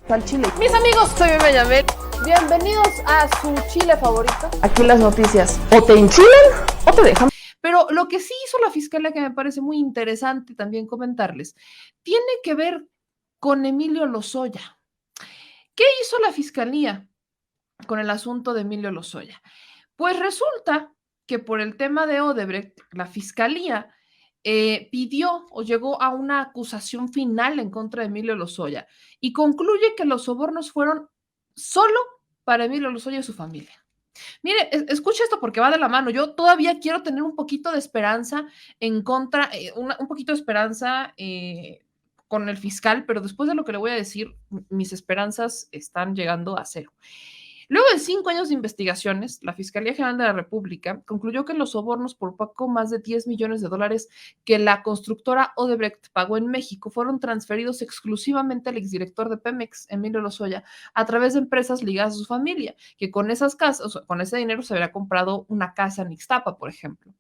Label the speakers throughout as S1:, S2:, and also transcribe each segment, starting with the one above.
S1: al chile.
S2: Mis amigos, soy Benjamín. Bienvenidos a su chile favorito.
S1: Aquí las noticias o te enchilan o te dejan.
S2: Pero lo que sí hizo la fiscalía, que me parece muy interesante también comentarles, tiene que ver con Emilio Lozoya. ¿Qué hizo la fiscalía con el asunto de Emilio Lozoya? Pues resulta que por el tema de Odebrecht, la fiscalía pidió o llegó a una acusación final en contra de Emilio Lozoya y concluye que los sobornos fueron solo para Emilio Lozoya y su familia. Mire, escuche esto porque va de la mano. Yo todavía quiero tener un poquito de esperanza en contra, un poquito de esperanza con el fiscal, pero después de lo que le voy a decir, mis esperanzas están llegando a cero. Luego de 5 años de investigaciones, la Fiscalía General de la República concluyó que los sobornos por poco más de 10 millones de dólares que la constructora Odebrecht pagó en México fueron transferidos exclusivamente al exdirector de Pemex, Emilio Lozoya, a través de empresas ligadas a su familia, que con esas casas, con ese dinero se habría comprado una casa en Ixtapa, por ejemplo.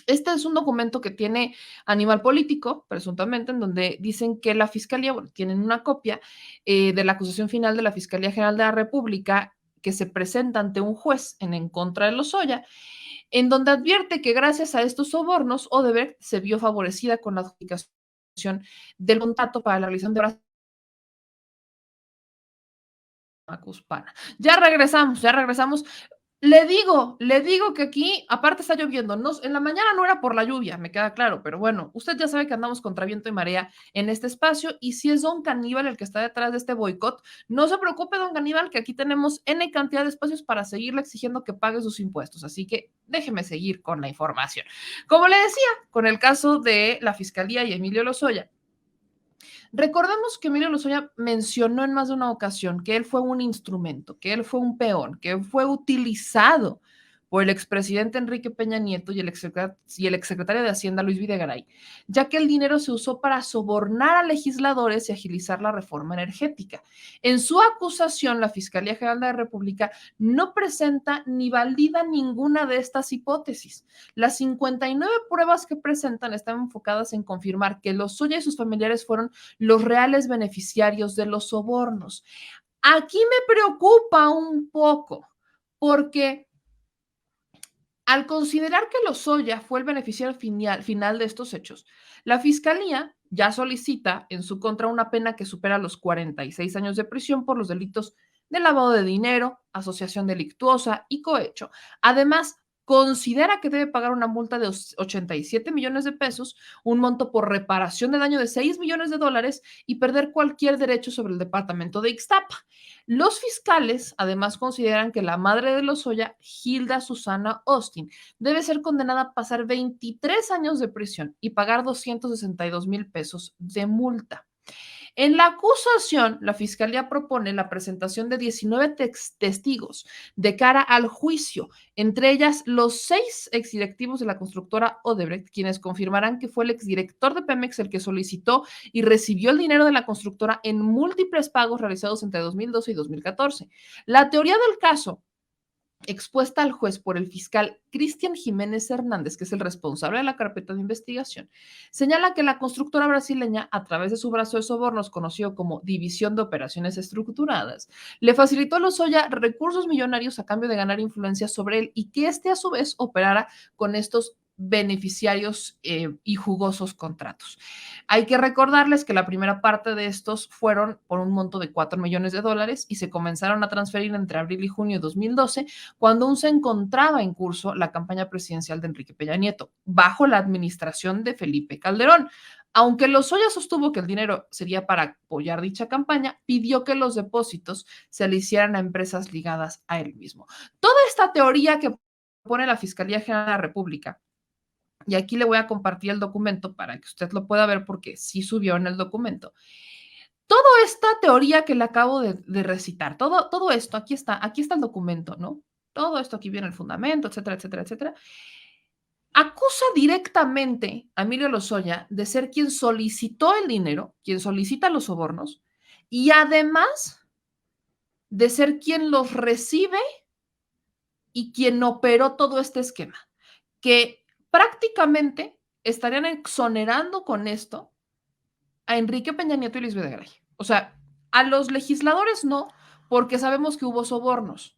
S2: Este es un documento que tiene Animal Político, presuntamente, en donde dicen que la Fiscalía, bueno, tienen una copia de la acusación final de la Fiscalía General de la República que se presenta ante un juez en contra de Lozoya, en donde advierte que gracias a estos sobornos, Odebrecht se vio favorecida con la adjudicación del contrato para la realización de obras Macuspana. Ya regresamos, ya regresamos. Le digo que aquí, aparte está lloviendo, no, en la mañana no era por la lluvia, me queda claro, pero bueno, usted ya sabe que andamos contra viento y marea en este espacio, y si es don Caníbal el que está detrás de este boicot, no se preocupe, don Caníbal, que aquí tenemos N cantidad de espacios para seguirle exigiendo que pague sus impuestos, así que déjeme seguir con la información. Como le decía, con el caso de la Fiscalía y Emilio Lozoya, recordemos que Emilio Lozoya mencionó en más de una ocasión que él fue un instrumento, que él fue un peón, que fue utilizado por el expresidente Enrique Peña Nieto y el exsecretario de Hacienda Luis Videgaray, ya que el dinero se usó para sobornar a legisladores y agilizar la reforma energética. En su acusación, la Fiscalía General de la República no presenta ni valida ninguna de estas hipótesis. Las 59 pruebas que presentan están enfocadas en confirmar que Lozoya y sus familiares fueron los reales beneficiarios de los sobornos. Aquí me preocupa un poco, porque al considerar que Lozoya fue el beneficiario final de estos hechos, la Fiscalía ya solicita en su contra una pena que supera los 46 años de prisión por los delitos de lavado de dinero, asociación delictuosa y cohecho. Además, considera que debe pagar una multa de 87 millones de pesos, un monto por reparación de daño de 6 millones de dólares y perder cualquier derecho sobre el departamento de Ixtapa. Los fiscales además consideran que la madre de Lozoya, Hilda Susana Austin, debe ser condenada a pasar 23 años de prisión y pagar 262,000 pesos de multa. En la acusación, la fiscalía propone la presentación de 19 testigos de cara al juicio, entre ellas los 6 exdirectivos de la constructora Odebrecht, quienes confirmarán que fue el exdirector de Pemex el que solicitó y recibió el dinero de la constructora en múltiples pagos realizados entre 2012 y 2014. La teoría del caso expuesta al juez por el fiscal Cristian Jiménez Hernández, que es el responsable de la carpeta de investigación, señala que la constructora brasileña, a través de su brazo de sobornos conocido como División de Operaciones Estructuradas, le facilitó a Lozoya recursos millonarios a cambio de ganar influencia sobre él y que éste a su vez operara con estos beneficiarios y jugosos contratos. Hay que recordarles que la primera parte de estos fueron por un monto de 4 millones de dólares y se comenzaron a transferir entre abril y junio de 2012, cuando aún se encontraba en curso la campaña presidencial de Enrique Peña Nieto, bajo la administración de Felipe Calderón. Aunque Lozoya sostuvo que el dinero sería para apoyar dicha campaña, pidió que los depósitos se le hicieran a empresas ligadas a él mismo. Toda esta teoría que pone la Fiscalía General de la República, y aquí le voy a compartir el documento para que usted lo pueda ver porque sí subió en el documento. Toda esta teoría que le acabo de recitar, todo esto, aquí está el documento, ¿no? Todo esto aquí viene el fundamento, etcétera, etcétera, etcétera. Acusa directamente a Emilio Lozoya de ser quien solicitó el dinero, quien solicita los sobornos, y además de ser quien los recibe y quien operó todo este esquema, que prácticamente estarían exonerando con esto a Enrique Peña Nieto y Luis Videgaray. O sea, A los legisladores no, porque sabemos que hubo sobornos.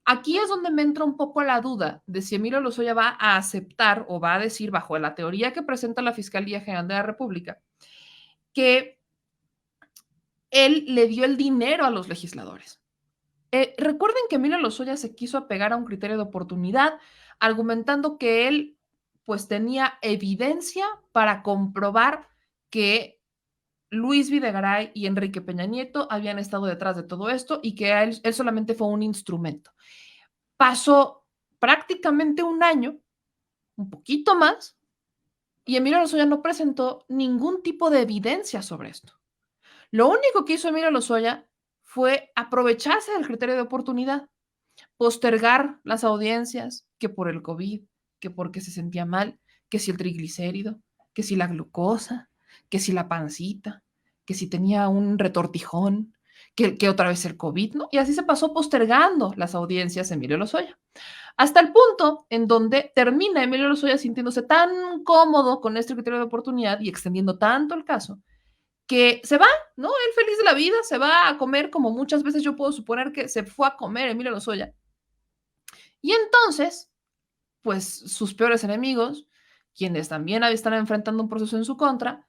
S2: Aquí es donde me entra un poco la duda de si Emilio Lozoya va a aceptar o va a decir, bajo la teoría que presenta la Fiscalía General de la República, que él le dio el dinero a los legisladores. Recuerden que Emilio Lozoya se quiso apegar a un criterio de oportunidad, argumentando que él pues tenía evidencia para comprobar que Luis Videgaray y Enrique Peña Nieto habían estado detrás de todo esto y que él solamente fue un instrumento. Pasó prácticamente un año, un poquito más, y Emilio Lozoya no presentó ningún tipo de evidencia sobre esto. Lo único que hizo Emilio Lozoya fue aprovecharse del criterio de oportunidad, postergar las audiencias, que por el COVID, que porque se sentía mal, que si el triglicérido, que si la glucosa, que si la pancita, que si tenía un retortijón, que otra vez el COVID, ¿no? Y así se pasó postergando las audiencias Emilio Lozoya. Hasta el punto en donde termina Emilio Lozoya sintiéndose tan cómodo con este criterio de oportunidad y extendiendo tanto el caso, que se va, ¿no? Él feliz de la vida, se va a comer como muchas veces yo puedo suponer que se fue a comer Emilio Lozoya. Y entonces, pues sus peores enemigos, quienes también están enfrentando un proceso en su contra,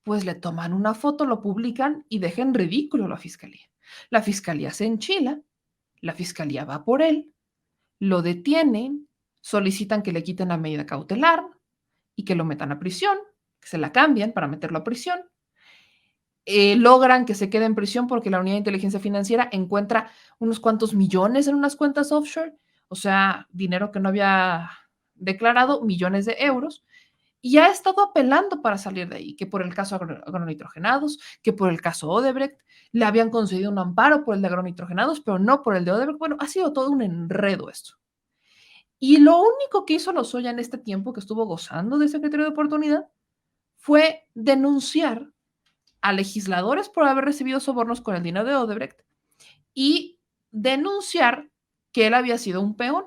S2: pues le toman una foto, lo publican y dejan ridículo a la fiscalía. La fiscalía se enchila, la fiscalía va por él, lo detienen, solicitan que le quiten la medida cautelar y que lo metan a prisión, que se la cambian para meterlo a prisión. Logran que se quede en prisión porque la Unidad de Inteligencia Financiera encuentra unos cuantos millones en unas cuentas offshore, o sea, dinero que no había declarado, millones de euros, y ha estado apelando para salir de ahí, que por el caso agronitrogenados, que por el caso Odebrecht, le habían concedido un amparo por el de agronitrogenados, pero no por el de Odebrecht. Bueno, ha sido todo un enredo esto. Y lo único que hizo Lozoya en este tiempo que estuvo gozando de ese criterio de oportunidad fue denunciar a legisladores por haber recibido sobornos con el dinero de Odebrecht y denunciar que él había sido un peón,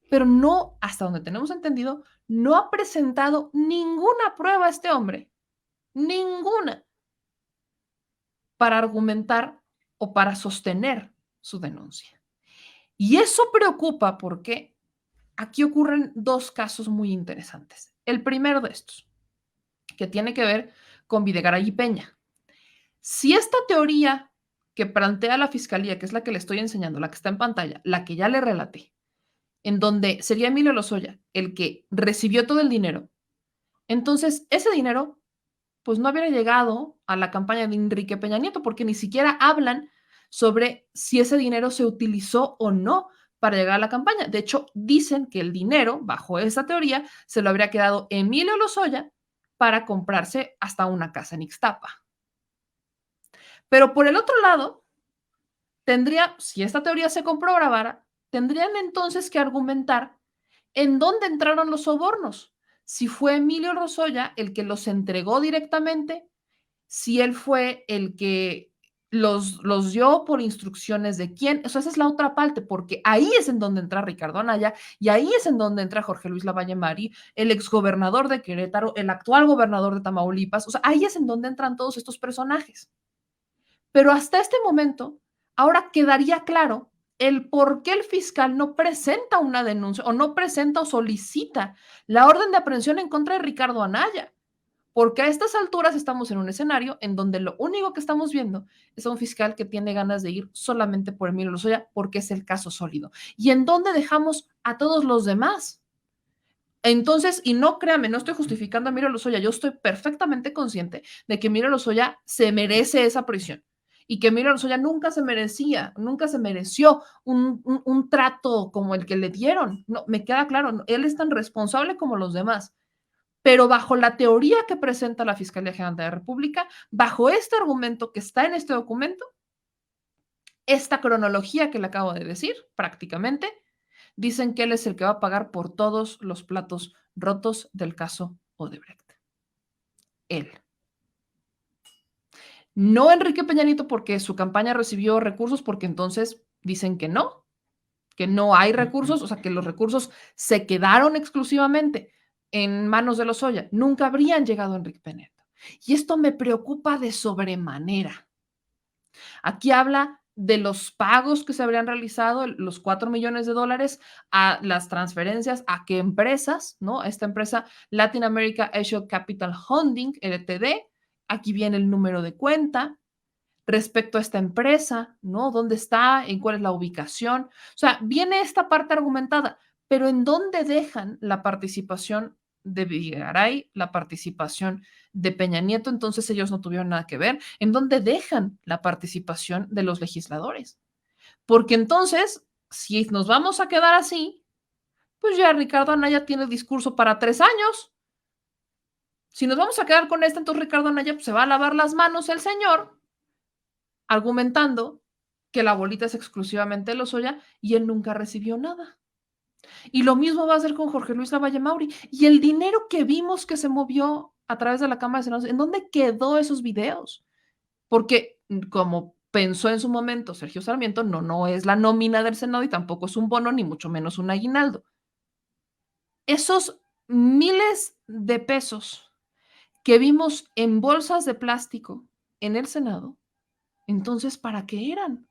S2: pero no, hasta donde tenemos entendido, no ha presentado ninguna prueba a este hombre, ninguna, para argumentar o para sostener su denuncia. Y eso preocupa porque aquí ocurren dos casos muy interesantes. El primero de estos, que tiene que ver con Videgaray y Peña. Si esta teoría que plantea la fiscalía, que es la que le estoy enseñando, la que está en pantalla, la que ya le relaté, en donde sería Emilio Lozoya el que recibió todo el dinero, entonces ese dinero pues no hubiera llegado a la campaña de Enrique Peña Nieto, porque ni siquiera hablan sobre si ese dinero se utilizó o no para llegar a la campaña. De hecho, dicen que el dinero, bajo esa teoría, se lo habría quedado Emilio Lozoya para comprarse hasta una casa en Ixtapa. Pero por el otro lado, si esta teoría se comprobara, tendrían entonces que argumentar en dónde entraron los sobornos. Si fue Emilio Lozoya el que los entregó directamente, si él fue el que los dio por instrucciones de quién. O sea, esa es la otra parte, porque ahí es en donde entra Ricardo Anaya y ahí es en donde entra Jorge Luis Lavalle Mari, el exgobernador de Querétaro, el actual gobernador de Tamaulipas. O sea, ahí es en donde entran todos estos personajes. Pero hasta este momento, ahora quedaría claro el por qué el fiscal no presenta una denuncia o no presenta o solicita la orden de aprehensión en contra de Ricardo Anaya. Porque a estas alturas estamos en un escenario en donde lo único que estamos viendo es a un fiscal que tiene ganas de ir solamente por Emilio Lozoya porque es el caso sólido. ¿Y en dónde dejamos a todos los demás? Entonces, y no créame, no estoy justificando a Emilio Lozoya, yo estoy perfectamente consciente de que Emilio Lozoya se merece esa prisión y que Emilio Lozoya nunca se mereció un trato como el que le dieron. No, me queda claro, él es tan responsable como los demás. Pero bajo la teoría que presenta la Fiscalía General de la República, bajo este argumento que está en este documento, esta cronología que le acabo de decir, prácticamente, dicen que él es el que va a pagar por todos los platos rotos del caso Odebrecht. Él. No Enrique Peña Nieto porque su campaña recibió recursos, porque entonces dicen que no hay recursos, o sea, que los recursos se quedaron exclusivamente en manos de Lozoya. Nunca habrían llegado a Enrique Peña Nieto. Y esto me preocupa de sobremanera. Aquí habla de los pagos que se habrían realizado, los $4 millones, a las transferencias a qué empresas, ¿no? Esta empresa Latin America Asia Capital Holding, LTD. Aquí viene el número de cuenta respecto a esta empresa, ¿no? ¿Dónde está? ¿En cuál es la ubicación? O sea, viene esta parte argumentada, pero ¿en dónde dejan la participación de Videgaray, la participación de Peña Nieto? Entonces ellos no tuvieron nada que ver. ¿En dónde dejan la participación de los legisladores? Porque entonces, si nos vamos a quedar así, pues ya Ricardo Anaya tiene discurso para 3 años. Si nos vamos a quedar con esto, entonces Ricardo Anaya pues, se va a lavar las manos el señor, argumentando que la bolita es exclusivamente de Lozoya y él nunca recibió nada. Y lo mismo va a hacer con Jorge Luis Lavalle Mauri. Y el dinero que vimos que se movió a través de la Cámara de Senadores, ¿en dónde quedó esos videos? Porque como pensó en su momento Sergio Sarmiento, no es la nómina del Senado y tampoco es un bono, ni mucho menos un aguinaldo. Esos miles de pesos que vimos en bolsas de plástico en el Senado, entonces, ¿para qué eran?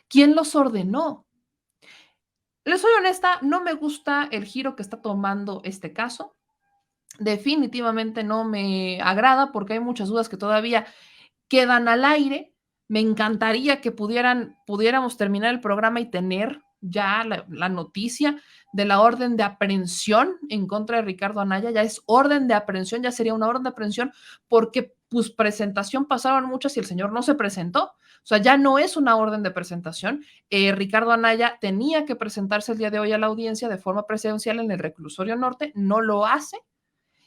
S2: ¿Quién los ordenó? Les soy honesta, no me gusta el giro que está tomando este caso. Definitivamente no me agrada porque hay muchas dudas que todavía quedan al aire. Me encantaría que pudiéramos terminar el programa y tener ya la noticia de la orden de aprehensión en contra de Ricardo Anaya. Ya es orden de aprehensión, ya sería una orden de aprehensión porque pues presentación pasaron muchas y el señor no se presentó. O sea, ya no es una orden de presentación. Ricardo Anaya tenía que presentarse el día de hoy a la audiencia de forma presencial en el reclusorio norte, no lo hace.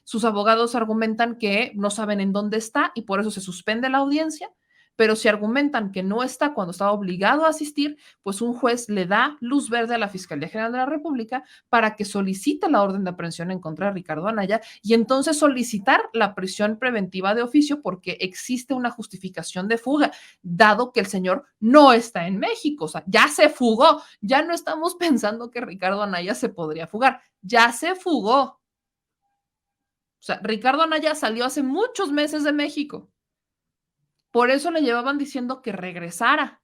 S2: Sus abogados argumentan que no saben en dónde está y por eso se suspende la audiencia, pero si argumentan que no está cuando estaba obligado a asistir, pues un juez le da luz verde a la Fiscalía General de la República para que solicite la orden de aprehensión en contra de Ricardo Anaya y entonces solicitar la prisión preventiva de oficio porque existe una justificación de fuga, dado que el señor no está en México, o sea, ya se fugó, ya no estamos pensando que Ricardo Anaya se podría fugar, ya se fugó. O sea, Ricardo Anaya salió hace muchos meses de México. Por eso le llevaban diciendo que regresara,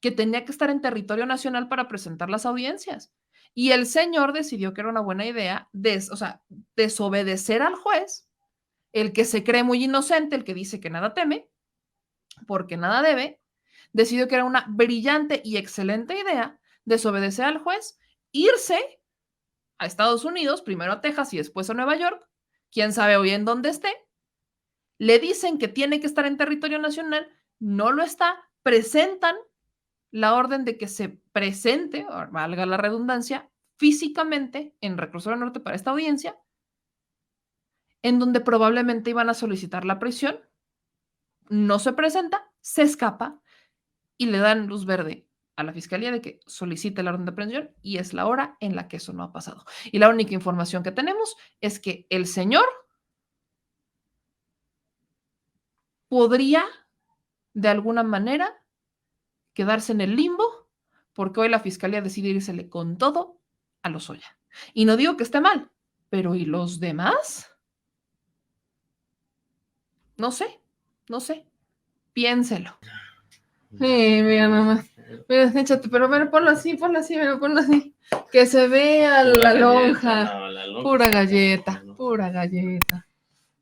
S2: que tenía que estar en territorio nacional para presentar las audiencias. Y el señor decidió que era una buena idea, desobedecer al juez, el que se cree muy inocente, el que dice que nada teme, porque nada debe, decidió que era una brillante y excelente idea desobedecer al juez, irse a Estados Unidos, primero a Texas y después a Nueva York, quién sabe hoy en dónde esté. Le dicen que tiene que estar en territorio nacional, no lo está, presentan la orden de que se presente, valga la redundancia, físicamente en Reclusorio Norte para esta audiencia, en donde probablemente iban a solicitar la prisión, no se presenta, se escapa y le dan luz verde a la fiscalía de que solicite la orden de aprehensión y es la hora en la que eso no ha pasado. Y la única información que tenemos es que el señor podría, de alguna manera, quedarse en el limbo, porque hoy la fiscalía decide írsele con todo a Lozoya. Y no digo que esté mal, pero ¿y los demás? No sé, no sé. Piénselo. Mira, mamá. Mira, échate, pero mira, ponlo así, mira, ponlo así. Que se vea la lonja. Pura galleta, pura galleta.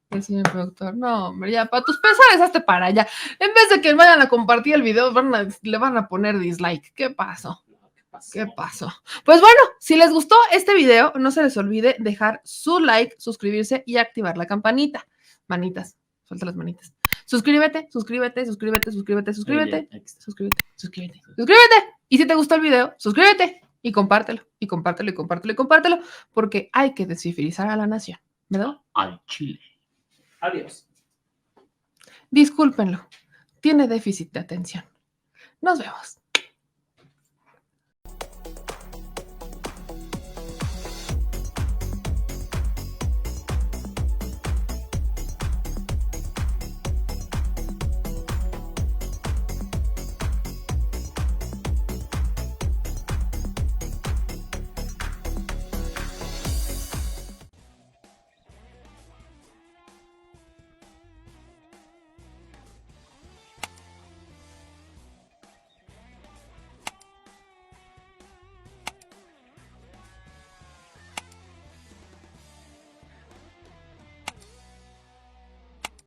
S2: El señor productor, no, hombre, ya, para tus pesares, hazte para allá. En vez de que vayan a compartir el video, le van a poner dislike. ¿Qué pasó? ¿Qué pasó? Pues bueno, si les gustó este video, no se les olvide dejar su like, suscribirse y activar la campanita. Manitas, suelta las manitas. Suscríbete, suscríbete, suscríbete, suscríbete, suscríbete, suscríbete, suscríbete, suscríbete. Y si te gustó el video, suscríbete y compártelo, y compártelo, y compártelo, y compártelo, porque hay que descifrizar a la nación, ¿verdad?
S3: Al Chile. Adiós.
S2: Discúlpenlo, tiene déficit de atención. Nos vemos.